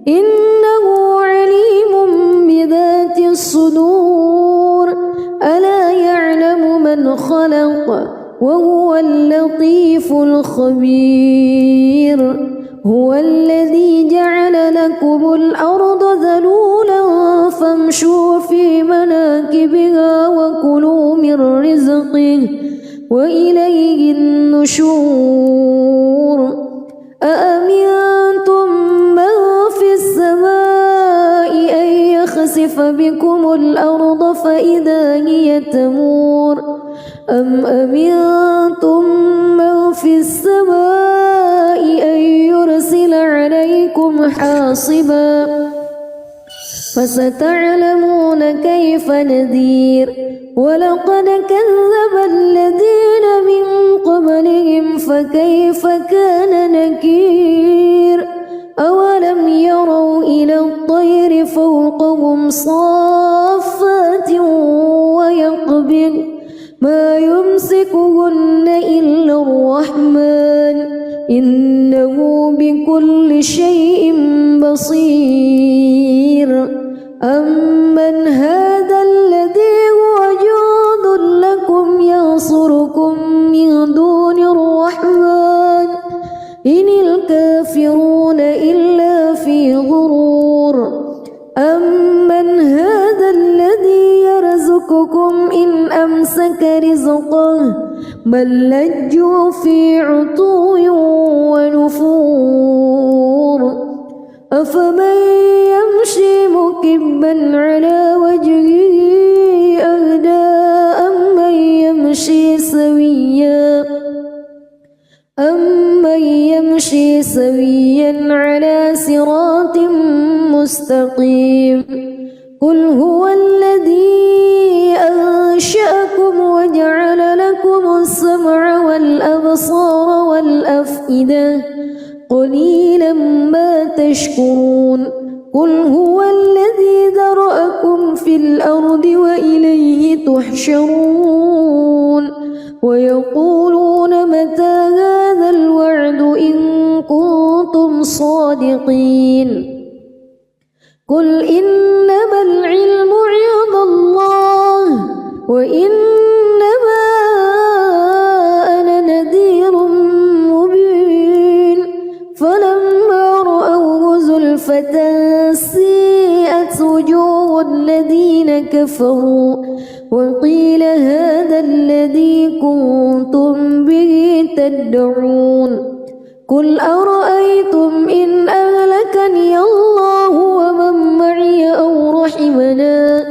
إنه عليم بذات الصدور ألا يعلم من خلق وهو اللطيف الخبير هو الذي جعل لكم الأرض ذلولا فامشوا في مناكبها وكلوا من رزقه وإليه النشور أأمنتم من في السماء أن يخسف بكم الأرض فإذا هي تمور أم أمنتم من في السماء أن يرسل عليكم حاصبا فستعلمون كيف نذير ولقد كذب الذين من قبلهم فكيف كان نكير أولم يروا إلى الطير فوقهم صافات ويقبض ما يمسكهن إلا الرحمن إنه بكل شيء بصير أمن هذا الذي هو جند لكم ينصركم من دون الرحمن إن الكافرون إلا في غرور أمن هذا الذي يرزقكم إن أمسك رزقه بل لجوا في عتو ونفور أفمن يمشي مكبا على وجهه أهدى أمن يمشي سويا على صراط مستقيم قل هو الذي أنشأكم وجعل لكم السمع والأبصار والأفئدة قليلا ما تشكرون قل هو الذي ذرأكم في الأرض وإليه تحشرون ويقولون متى هذا الوعد إن كنتم صادقين قل إنما العلم عند الله وإنما أنا نذير مبين فلما رأوه زلفة سيئت وجوه الذين كفروا وقيل هذا الذي كنتم به تدعون قل أرأيتم إن أهلكني الله ومن معي أو رحمنا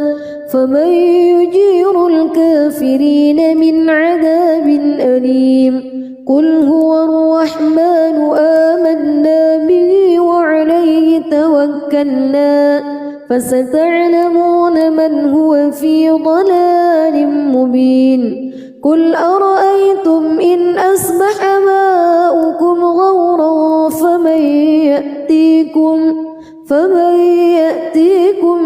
فمن يجير الكافرين من عذاب أليم قل هو الرحمن آمنا به وعليه توكلنا فستعلمون من هو في ضلال مبين قل أرأيتم إن أصبح ماؤكم غورا فمن يأتيكم